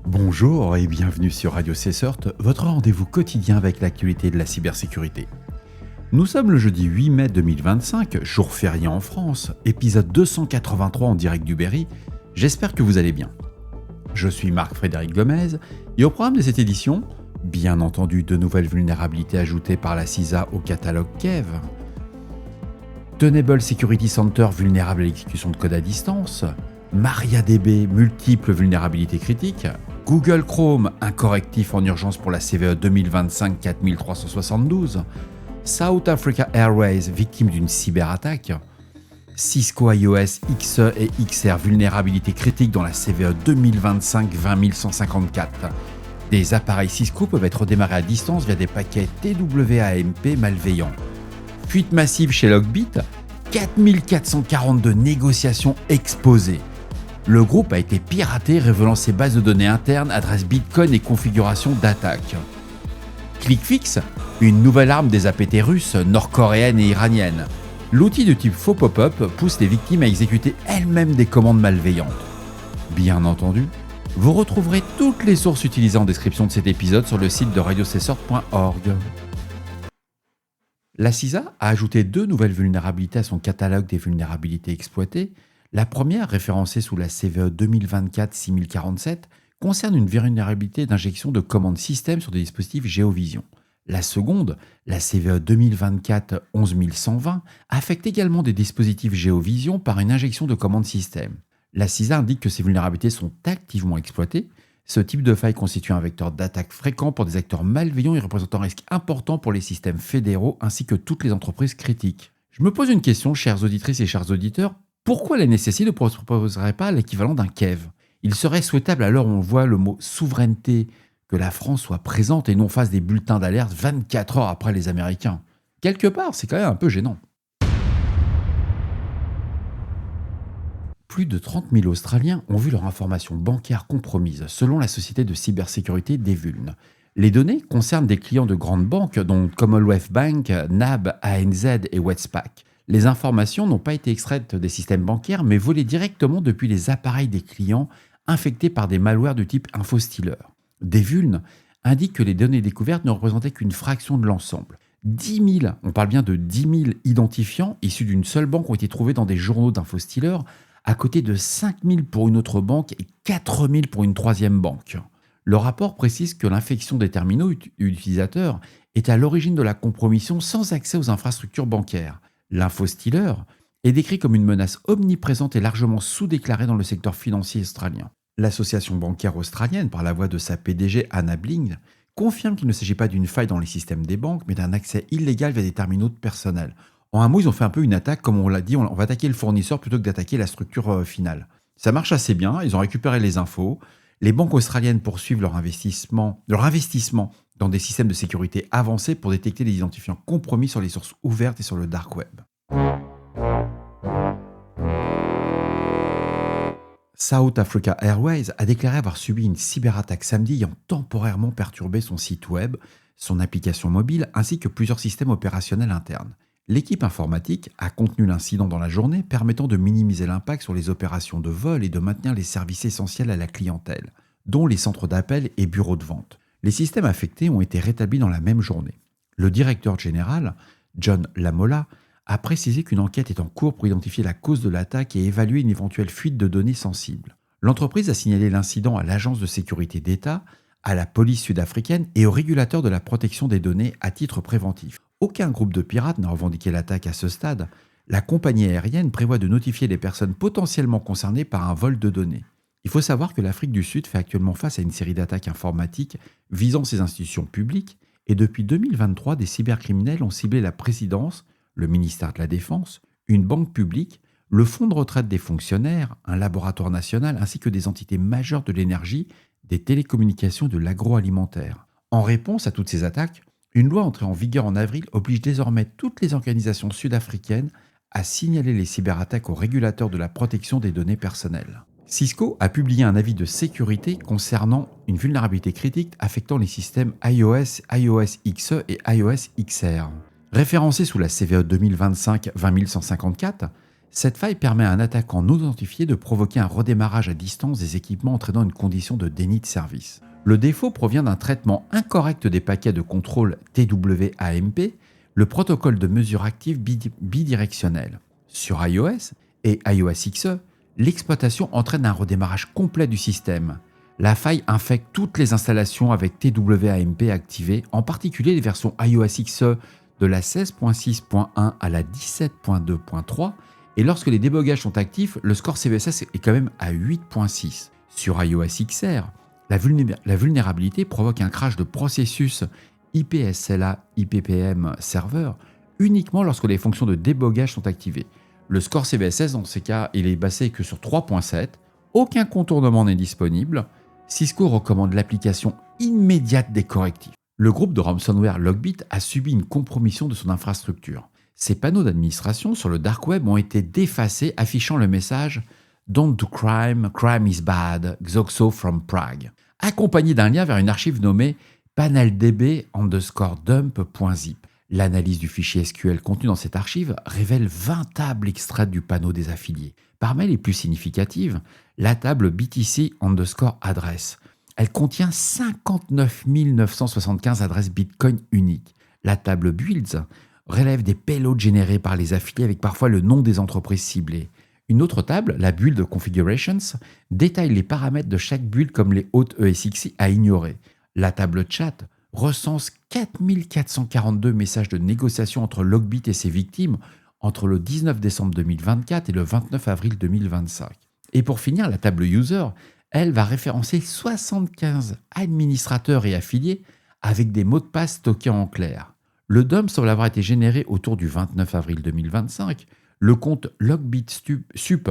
Bonjour et bienvenue sur Radio CSERT, votre rendez-vous quotidien avec l'actualité de la cybersécurité. Nous sommes le jeudi 8 mai 2025, jour férié en France, épisode 283 en direct du Berry. J'espère que vous allez bien. Je suis Marc-Frédéric Gomez et au programme de cette édition, bien entendu de nouvelles vulnérabilités ajoutées par la CISA au catalogue Kev, Tenable Security Center vulnérable à l'exécution de code à distance, MariaDB multiples vulnérabilités critiques, Google Chrome, un correctif en urgence pour la CVE 2025-4372, South Africa Airways, victime d'une cyberattaque, Cisco iOS XE et XR, vulnérabilité critique dans la CVE 2025-20154. Des appareils Cisco peuvent être redémarrés à distance via des paquets TWAMP malveillants. Fuite massive chez Logbit, 4442 négociations exposées. Le groupe a été piraté, révélant ses bases de données internes, adresses Bitcoin et configurations d'attaque. ClickFix, une nouvelle arme des APT russes, nord-coréennes et iraniennes. L'outil de type faux pop-up pousse les victimes à exécuter elles-mêmes des commandes malveillantes. Bien entendu, vous retrouverez toutes les sources utilisées en description de cet épisode sur le site de radiocessort.org. La CISA a ajouté 2 nouvelles vulnérabilités à son catalogue des vulnérabilités exploitées. La première, référencée sous la CVE 2024-6047, concerne une vulnérabilité d'injection de commandes système sur des dispositifs GeoVision. La seconde, la CVE 2024-11120, affecte également des dispositifs GeoVision par une injection de commandes système. La CISA indique que ces vulnérabilités sont activement exploitées. Ce type de faille constitue un vecteur d'attaque fréquent pour des acteurs malveillants et représente un risque important pour les systèmes fédéraux ainsi que toutes les entreprises critiques. Je me pose une question, chères auditrices et chers auditeurs. Pourquoi la NSSI ne proposerait pas l'équivalent d'un KEV ? Il serait souhaitable, à l'heure où on voit le mot souveraineté, que la France soit présente et non fasse des bulletins d'alerte 24 heures après les Américains. Quelque part, c'est quand même un peu gênant. Plus de 30 000 Australiens ont vu leur information bancaire compromise, selon la société de cybersécurité Devuln. Les données concernent des clients de grandes banques, dont Commonwealth Bank, NAB, ANZ et Westpac. Les informations n'ont pas été extraites des systèmes bancaires, mais volées directement depuis les appareils des clients infectés par des malwares de type infostealer. Devuln indique que les données découvertes ne représentaient qu'une fraction de l'ensemble. 10 000, on parle bien de 10 000 identifiants issus d'une seule banque ont été trouvés dans des journaux d'infostealers, à côté de 5 000 pour une autre banque et 4 000 pour une troisième banque. Le rapport précise que l'infection des terminaux utilisateurs est à l'origine de la compromission sans accès aux infrastructures bancaires. L'infostealer est décrit comme une menace omniprésente et largement sous-déclarée dans le secteur financier australien. L'association bancaire australienne, par la voix de sa PDG Anna Bling, confirme qu'il ne s'agit pas d'une faille dans les systèmes des banques, mais d'un accès illégal via des terminaux de personnel. En un mot, ils ont fait un peu une attaque, comme on l'a dit, on va attaquer le fournisseur plutôt que d'attaquer la structure finale. Ça marche assez bien, ils ont récupéré les infos. Les banques australiennes poursuivent leur investissement dans des systèmes de sécurité avancés pour détecter les identifiants compromis sur les sources ouvertes et sur le dark web. South Africa Airways a déclaré avoir subi une cyberattaque samedi ayant temporairement perturbé son site web, son application mobile ainsi que plusieurs systèmes opérationnels internes. L'équipe informatique a contenu l'incident dans la journée, permettant de minimiser l'impact sur les opérations de vol et de maintenir les services essentiels à la clientèle, dont les centres d'appel et bureaux de vente. Les systèmes affectés ont été rétablis dans la même journée. Le directeur général, John Lamola, a précisé qu'une enquête est en cours pour identifier la cause de l'attaque et évaluer une éventuelle fuite de données sensibles. L'entreprise a signalé l'incident à l'Agence de sécurité d'État, à la police sud-africaine et au régulateur de la protection des données à titre préventif. Aucun groupe de pirates n'a revendiqué l'attaque à ce stade. La compagnie aérienne prévoit de notifier les personnes potentiellement concernées par un vol de données. Il faut savoir que l'Afrique du Sud fait actuellement face à une série d'attaques informatiques visant ses institutions publiques et depuis 2023, des cybercriminels ont ciblé la présidence, le ministère de la Défense, une banque publique, le fonds de retraite des fonctionnaires, un laboratoire national ainsi que des entités majeures de l'énergie, des télécommunications et de l'agroalimentaire. En réponse à toutes ces attaques, une loi entrée en vigueur en avril oblige désormais toutes les organisations sud-africaines à signaler les cyberattaques au régulateur de la protection des données personnelles. Cisco a publié un avis de sécurité concernant une vulnérabilité critique affectant les systèmes iOS, iOS XE et iOS XR. Référencé sous la CVE 2025-20154, Cette faille permet à un attaquant non identifié de provoquer un redémarrage à distance des équipements entraînant une condition de déni de service. Le défaut provient d'un traitement incorrect des paquets de contrôle TWAMP, le protocole de mesure active bidirectionnel. Sur iOS et iOS XE, l'exploitation entraîne un redémarrage complet du système. La faille infecte toutes les installations avec TWAMP activées, en particulier les versions iOS XE de la 16.6.1 à la 17.2.3, et lorsque les débogages sont actifs, le score CVSS est quand même à 8.6. Sur iOS XR, la vulnérabilité provoque un crash de processus IPSLA IPPM server uniquement lorsque les fonctions de débogage sont activées. Le score CVSS, dans ces cas, il est basé que sur 3.7, aucun contournement n'est disponible. Cisco recommande l'application immédiate des correctifs. Le groupe de ransomware Logbit a subi une compromission de son infrastructure. Ses panneaux d'administration sur le dark web ont été défacés affichant le message Don't do crime, crime is bad, Xoxo from Prague, accompagné d'un lien vers une archive nommée paneldb_dump.zip. L'analyse du fichier SQL contenu dans cette archive révèle 20 tables extraites du panneau des affiliés. Parmi les plus significatives, la table BTC_address. Elle contient 59 975 adresses Bitcoin uniques. La table builds relève des payloads générés par les affiliés avec parfois le nom des entreprises ciblées. Une autre table, la build configurations, détaille les paramètres de chaque build comme les hautes ESXi à ignorer. La table chat recense 4442 messages de négociation entre Logbit et ses victimes entre le 19 décembre 2024 et le 29 avril 2025. Et pour finir, la table user, elle va référencer 75 administrateurs et affiliés avec des mots de passe stockés en clair. Le dump semble avoir été généré autour du 29 avril 2025. Le compte LogbitSup,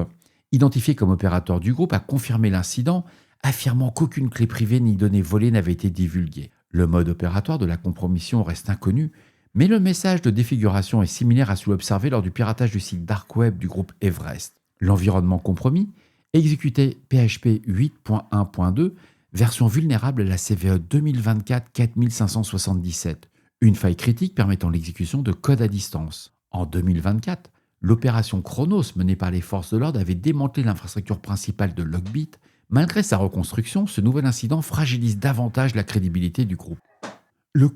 identifié comme opérateur du groupe, a confirmé l'incident, affirmant qu'aucune clé privée ni données volées n'avait été divulguée. Le mode opératoire de la compromission reste inconnu, mais le message de défiguration est similaire à celui observé lors du piratage du site dark web du groupe Everest. L'environnement compromis exécutait PHP 8.1.2, version vulnérable à la CVE 2024 4577, une faille critique permettant l'exécution de code à distance. En 2024, l'opération Chronos menée par les forces de l'ordre avait démantelé l'infrastructure principale de Logbit. Malgré sa reconstruction, ce nouvel incident fragilise davantage la crédibilité du groupe. Le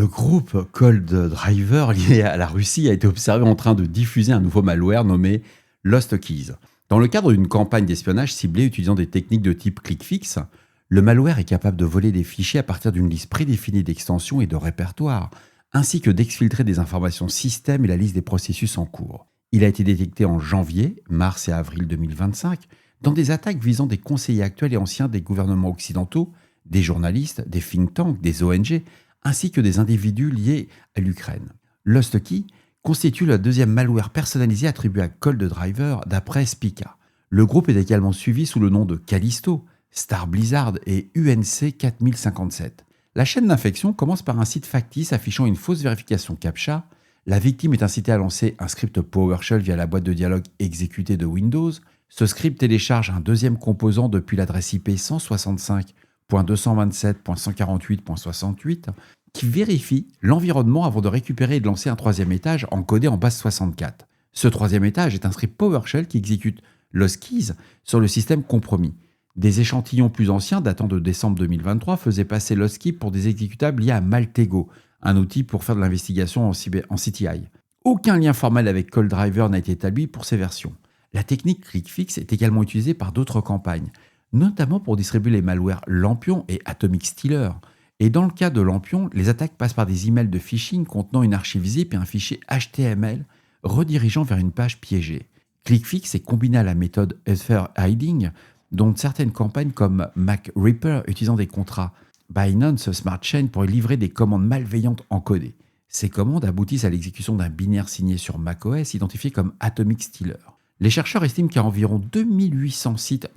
groupe Cold Driver lié à la Russie a été observé en train de diffuser un nouveau malware nommé Lost Keys. Dans le cadre d'une campagne d'espionnage ciblée utilisant des techniques de type click-fix, le malware est capable de voler des fichiers à partir d'une liste prédéfinie d'extensions et de répertoires, ainsi que d'exfiltrer des informations système et la liste des processus en cours. Il a été détecté en janvier, mars et avril 2025 dans des attaques visant des conseillers actuels et anciens des gouvernements occidentaux, des journalistes, des think tanks, des ONG, ainsi que des individus liés à l'Ukraine. Lost Key constitue le deuxième malware personnalisé attribué à Cold Driver d'après Spica. Le groupe est également suivi sous le nom de Callisto, Star Blizzard et UNC 4057. La chaîne d'infection commence par un site factice affichant une fausse vérification CAPTCHA. La victime est incitée à lancer un script PowerShell via la boîte de dialogue exécutée de Windows. Ce script télécharge un deuxième composant depuis l'adresse IP 165.227.148.68 qui vérifie l'environnement avant de récupérer et de lancer un troisième étage encodé en base 64. Ce troisième étage est un script PowerShell qui exécute Lost Keys sur le système compromis. Des échantillons plus anciens datant de décembre 2023 faisaient passer Lost Key pour des exécutables liés à Maltego, un outil pour faire de l'investigation en CTI. Aucun lien formel avec Cold Driver n'a été établi pour ces versions. La technique ClickFix est également utilisée par d'autres campagnes, notamment pour distribuer les malwares Lampion et Atomic Stealer. Et dans le cas de Lampion, les attaques passent par des emails de phishing contenant une archive zip et un fichier HTML redirigeant vers une page piégée. ClickFix est combiné à la méthode Ether Hiding, dont certaines campagnes comme MacReaper utilisant des contrats Binance Smart Chain pour livrer des commandes malveillantes encodées. Ces commandes aboutissent à l'exécution d'un binaire signé sur macOS identifié comme Atomic Stealer. Les chercheurs estiment qu'il y a environ 2800 sites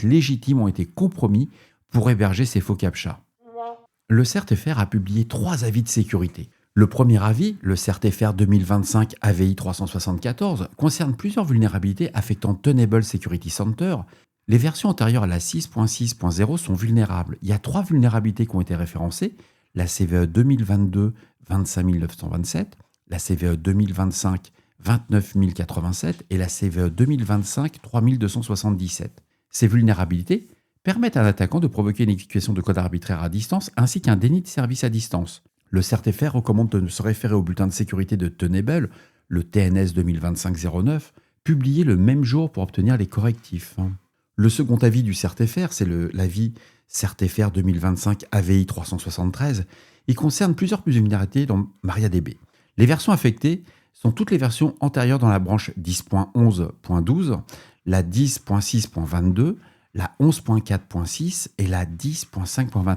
légitimes ont été compromis pour héberger ces faux CAPTCHA. Le CERT-FR a publié 3 avis de sécurité. Le premier avis, le CERT-FR 2025 AVI 374, concerne plusieurs vulnérabilités affectant Tenable Security Center. Les versions antérieures à la 6.6.0 sont vulnérables. Il y a 3 vulnérabilités qui ont été référencées, la CVE 2022 25927, la CVE 2025 29 087 et la CVE 2025 3277. Ces vulnérabilités permettent à un attaquant de provoquer une exécution de code arbitraire à distance ainsi qu'un déni de service à distance. Le CERT-FR recommande de se référer au bulletin de sécurité de Tenable, le TNS 2025-09, publié le même jour pour obtenir les correctifs. Le second avis du CERT-FR, c'est l'avis CERT-FR 2025 AVI 373. Il concerne plusieurs vulnérabilités dans MariaDB. Les versions affectées sont toutes les versions antérieures dans la branche 10.11.12, la 10.6.22, la 11.4.6 et la 10.5.29.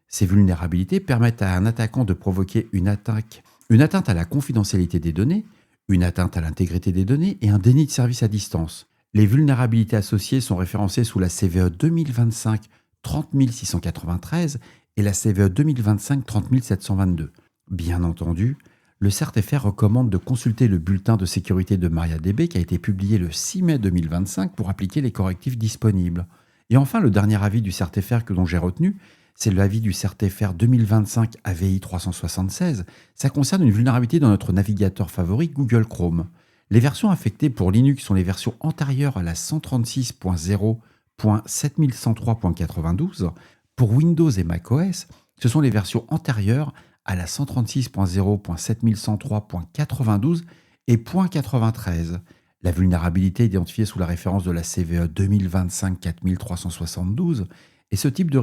Ces vulnérabilités permettent à un attaquant de provoquer une atteinte à la confidentialité des données, une atteinte à l'intégrité des données et un déni de service à distance. Les vulnérabilités associées sont référencées sous la CVE 2025 30693 et la CVE 2025 30722. Bien entendu, le CERT-FR recommande de consulter le bulletin de sécurité de MariaDB qui a été publié le 6 mai 2025 pour appliquer les correctifs disponibles. Et enfin, le dernier avis du CERT-FR dont j'ai retenu, c'est l'avis du CERT-FR 2025 AVI 376. Ça concerne une vulnérabilité dans notre navigateur favori Google Chrome. Les versions affectées pour Linux sont les versions antérieures à la 136.0.7103.92. Pour Windows et macOS, ce sont les versions antérieures à la 136.0.7103.92 et .93. La vulnérabilité est identifiée sous la référence de la CVE 2025 4372 et le type de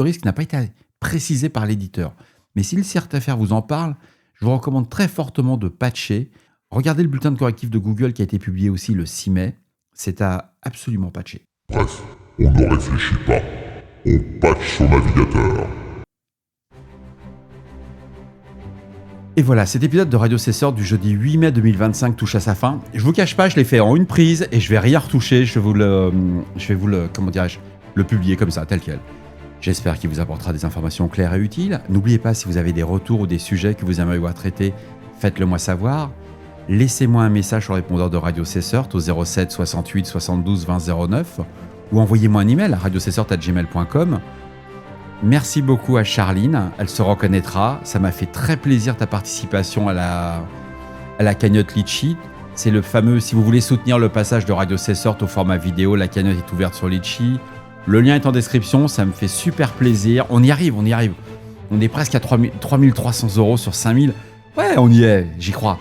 risque n'a pas été précisé par l'éditeur. Mais si le CERT-FR vous en parle, je vous recommande très fortement de patcher. Regardez le bulletin de correctif de Google qui a été publié aussi le 6 mai. C'est à absolument patcher. Bref, on ne réfléchit pas. On patch son navigateur. Et voilà, cet épisode de Radio Cesseur du jeudi 8 mai 2025 touche à sa fin. Je vous cache pas, je l'ai fait en une prise et je vais rien retoucher. Je vais vous le publier comme ça, tel quel. J'espère qu'il vous apportera des informations claires et utiles. N'oubliez pas, si vous avez des retours ou des sujets que vous aimeriez voir traités, faites-le moi savoir. Laissez-moi un message sur le répondeur de Radio Cesseur au 07 68 72 20 09 ou envoyez-moi un email à radiocesseur@gmail.com. Merci beaucoup à Charline, elle se reconnaîtra. Ça m'a fait très plaisir ta participation à la cagnotte Litchi. C'est le fameux, si vous voulez soutenir le passage de Radio Cesseur au format vidéo, la cagnotte est ouverte sur Litchi. Le lien est en description, ça me fait super plaisir. On y arrive. On est presque à 3300 € sur 5000. Ouais, on y est, j'y crois.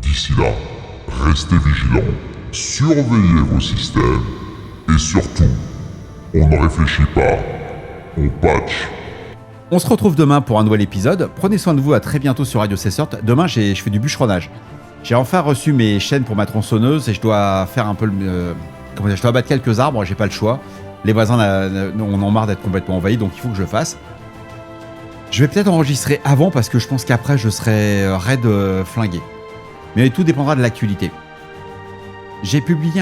D'ici là, restez vigilants, surveillez vos systèmes et surtout, on ne réfléchit pas, on patch. On se retrouve demain pour un nouvel épisode. Prenez soin de vous, à très bientôt sur Radio Cesseur. Demain, je fais du bûcheronnage. J'ai enfin reçu mes chaînes pour ma tronçonneuse et je dois faire un peu je dois abattre quelques arbres, j'ai pas le choix. Les voisins on en marre d'être complètement envahis, donc il faut que je le fasse. Je vais peut-être enregistrer avant parce que je pense qu'après je serai raide flingué. Mais tout dépendra de l'actualité. J'ai publié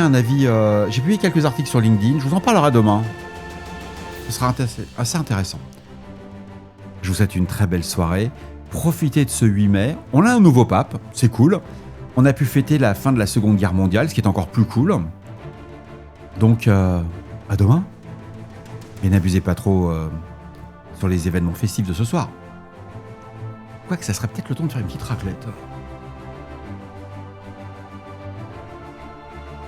quelques articles sur LinkedIn, je vous en parlerai demain. Ce sera assez intéressant. Je vous souhaite une très belle soirée. Profitez de ce 8 mai. On a un nouveau pape, c'est cool. On a pu fêter la fin de la Seconde Guerre mondiale, ce qui est encore plus cool. Donc, à demain. Et n'abusez pas trop sur les événements festifs de ce soir. Quoique, ça serait peut-être le temps de faire une petite raclette.